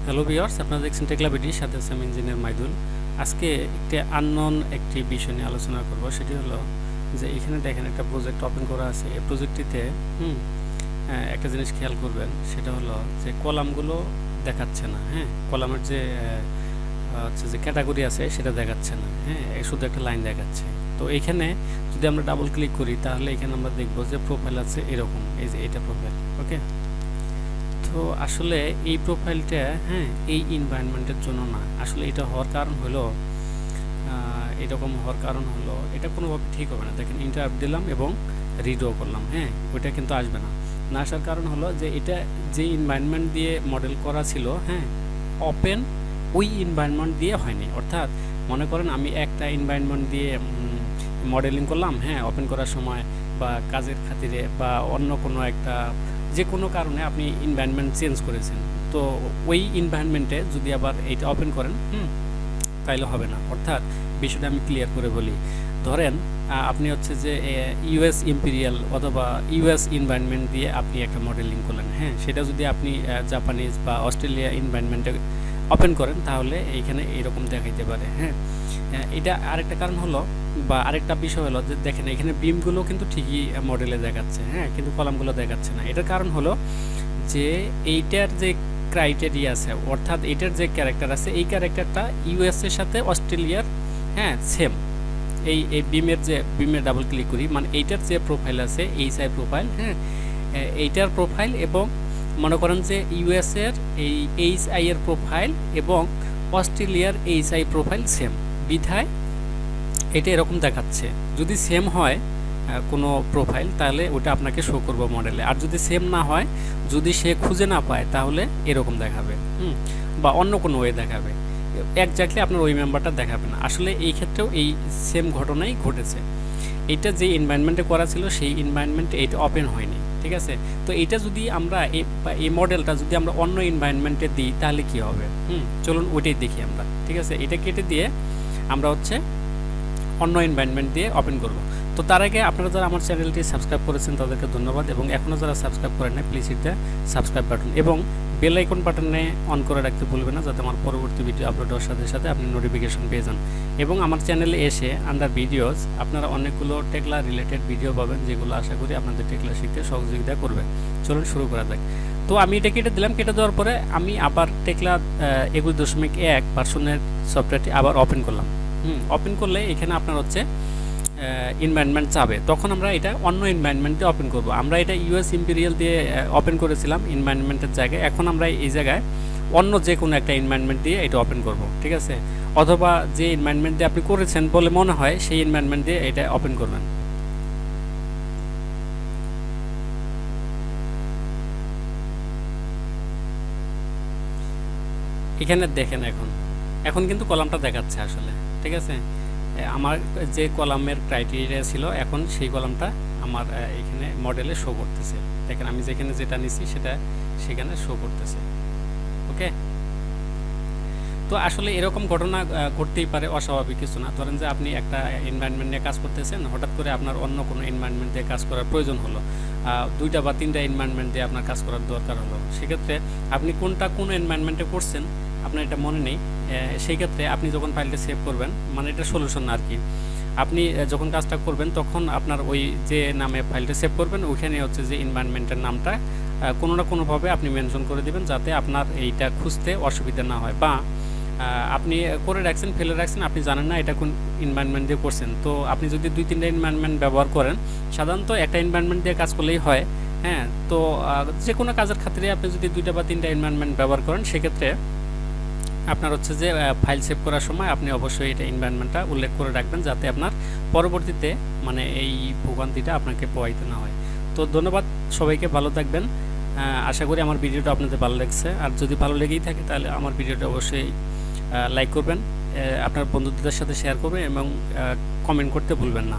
Hello viewers, আপনারা দেখছেন tekla BD, সাথে আছে আমি ইঞ্জিনিয়ার মাইদুল। আজকে একটি বিষয় নিয়ে আলোচনা করব। সেটি হলো যে এখানে দেখেন একটা প্রজেক্ট ওপেন করা আছে। এই প্রজেক্টটিতে একটা জিনিস খেয়াল করবেন, সেটা হলো যে কলামগুলো দেখাচ্ছে না। কলামের যে ক্যাটাগরি আছে সেটা দেখাচ্ছে না। শুধু একটা লাইন দেখাচ্ছে। তো এখানে যদি আমরা ডাবল ক্লিক করি তাহলে এখানে আমরা দেখব যে প্রোফাইল আছে এরকম, এই যে এটা প্রোফাইল। ওকে, তো আসলে এই প্রোফাইলটা এই এনভায়রনমেন্টের জন্য না। আসলে এটা হওয়ার কারণ হলো এরকম হওয়ার কারণ হলো এটা কোনোভাবে ঠিক হবে না। দেখেন, ইন্টারাপ্ট দিলাম এবং রিডও করলাম, ওইটা কিন্তু আসবে না। না আসার কারণ হলো যে এটা যে এনভায়রনমেন্ট দিয়ে মডেল করা ছিল, ওপেন ওই এনভায়রনমেন্ট দিয়ে হয়নি। অর্থাৎ মনে করেন আমি একটা এনভায়রনমেন্ট দিয়ে মডেলিং করলাম, ওপেন করার সময় বা কাজের খাতিরে বা অন্য কোনো একটা যে কোনো কারণে আপনি এনভায়রনমেন্ট চেঞ্জ করেছেন। তো ওই এনভায়রনমেন্টে যদি আবার এইটা ওপেন করেন তাইলে হবে না। অর্থাৎ বিষয়টা আমি ক্লিয়ার করে বলি। ধরেন আপনি হচ্ছে যে ইউএস ইম্পেরিয়াল অথবা ইউএস এনভায়রনমেন্ট দিয়ে আপনি একটা মডেলিং করলেন, সেটা যদি আপনি জাপানিজ বা অস্ট্রেলিয়া এনভায়রনমেন্টে ওপেন করেন তাহলে এইখানে এরকম দেখাইতে পারে। এটা আরেকটা কারণ হলো বা আরেকটা বিষয় হলো যে দেখেন এখানে বিমগুলো কিন্তু ঠিকই মডেলে দেখাচ্ছে, কিন্তু কলামগুলো দেখাচ্ছে না। এটার কারণ হলো যে এইটার যে ক্রাইটেরিয়া আছে, অর্থাৎ এটার যে ক্যারেক্টার আছে, এই ক্যারেক্টারটা ইউএস এর সাথে অস্ট্রেলিয়ার সেম। এই বিমের ডাবল ক্লিক করি, মানে এইটার যে প্রোফাইল আছে এইচআই প্রোফাইল, এইটার প্রোফাইল এবং মনে করেন যে ইউএস এর এই এইচআই এর প্রোফাইল এবং অস্ট্রেলিয়ার এইচআই প্রোফাইল সেম বিধায় এটা এরকম দেখাচ্ছে। যদি সেম হয় কোনো প্রোফাইল তাহলে ওটা আপনাকে শো করব মডেলে, আর যদি সেম না হয়, যদি সে খুঁজে না পায় তাহলে এরকম দেখাবে বা অন্য কোনো ওয়ে দেখাবে। একজাক্টলি আপনার ওই মেম্বারটা দেখাবে না। আসলে এই ক্ষেত্রেও এই সেম ঘটনাই ঘটেছে। এটা যে এনভায়রনমেন্টে করা ছিল সেই এনভায়রনমেন্টে এটা ওপেন হয়নি, ঠিক আছে। তো এটা যদি আমরা এই মডেলটা যদি আমরা অন্য এনভায়রনমেন্টে দিই তাহলে কি হবে, চলুন ওইটাই দেখি আমরা, ঠিক আছে। এটা কেটে দিয়ে আমরা হচ্ছে অন্য এনভায়রনমেন্ট দিয়ে ওপেন করব। তো তার আগে আপনারা যারা আমার চ্যানেলটি সাবস্ক্রাইব করেছেন তাদেরকে ধন্যবাদ, এবং এখনও যারা সাবস্ক্রাইব করেন না please hit the subscribe button এবং বেল আইকন বাটনে অন করে রাখতে ভুলবেন না, যাতে আমার পরবর্তী ভিডিও আপলোড হওয়ার সাথে সাথে আপনি নোটিফিকেশন পেয়ে যান। এবং আমার চ্যানেলে এসে আন্ডার ভিডিওস আপনারা অনেকগুলো টেকলা রিলেটেড ভিডিও পাবেন, যেগুলো আশা করি আপনাদের টেকলা শিখতে সহযোগিতা করবে। চলুন শুরু করা যাক। তো আমি এটা কেটে দিলাম। কেটে দেওয়ার পরে আমি আবার টেকলা 21.1 ভার্সনের সফটওয়্যারটি আবার ওপেন করলাম। ওপেন করলে এখানে আপনার হচ্ছে এনভায়রনমেন্ট চাবে, তখন আমরা এটা অন্য এনভায়রনমেন্ট দিয়ে ওপেন করব। আমরা এটা ইউএস ইম্পেরিয়াল দিয়ে ওপেন করেছিলাম এনভায়রনমেন্টের জায়গায়, এখন আমরা এই জায়গায় অন্য যে কোনো একটা এনভায়রনমেন্ট দিয়ে এটা ওপেন করব, ঠিক আছে। অথবা যে এনভায়রনমেন্ট দিয়ে আপনি করেছেন বলে মনে হয় সেই এনভায়রনমেন্ট দিয়ে এটা ওপেন করবেন। এখানে দেখেন এখন কিন্তু কলামটা দেখাচ্ছে আসলে, ঠিক আছে। আমার যে কলামের ক্রাইটেরিয়া ছিল এখন সেই কলামটা আমার এখানে মডেলে শো করতেছে। দেখেন আমি যেখানে যেটা নিছি সেটা সেখানে শো করতেছে। ওকে, তো আসলে এরকম ঘটনা ঘটতেই পারে, অস্বাভাবিক কিছু না। ধরেন যে আপনি একটা এনভায়রনমেন্ট নিয়ে কাজ করতেছেন, হঠাৎ করে আপনার অন্য কোনো এনভায়রনমেন্ট দিয়ে কাজ করার প্রয়োজন হলো, 2টা বা 3টা এনভায়রনমেন্ট দিয়ে আপনার কাজ করার দরকার হলো। সেক্ষেত্রে আপনি কোন এনভায়রনমেন্টে করছেন আপনার এটা মনে নেই। সেই ক্ষেত্রে আপনি যখন ফাইলটা সেভ করবেন, মানে এটা সলিউশন আর কি, আপনি যখন কাজটা করবেন তখন আপনার ওই যে নামে ফাইলটা সেভ করবেন ওইখানে হচ্ছে যে এনভায়রনমেন্টের নামটা কোনো না কোনোভাবে আপনি মেনশন করে দেবেন, যাতে আপনার এইটা খুঁজতে অসুবিধা না হয়। বা আপনি করে রাখছেন, ফেলে রাখছেন, আপনি জানেন না এটা কোন এনভায়রনমেন্ট দিয়ে করছেন। তো আপনি যদি 2-3টা এনভায়রনমেন্ট ব্যবহার করেন, সাধারণত একটা এনভায়রনমেন্ট দিয়ে কাজ করলেই হয়। তো যে কোনো কাজের ক্ষেত্রে আপনি যদি 2টা বা 3টা এনভায়রনমেন্ট ব্যবহার করেন, সেক্ষেত্রে আপনার হচ্ছে যে ফাইল সেভ করার সময় আপনি অবশ্যই এটা এনভায়রনমেন্টটা উল্লেখ করে রাখবেন, যাতে আপনার পরবর্তীতে মানে এই ভোগান্তিটা আপনাকে পোহাইতে না হয়। তো ধন্যবাদ সবাইকে, ভালো থাকবেন। আশা করি আমার ভিডিওটা আপনাদের ভালো লাগছে। আর যদি ভালো লেগেই থাকে তাহলে আমার ভিডিওটা অবশ্যই লাইক করবেন, আপনার বন্ধুদের সাথে শেয়ার করবেন এবং কমেন্ট করতে ভুলবেন না।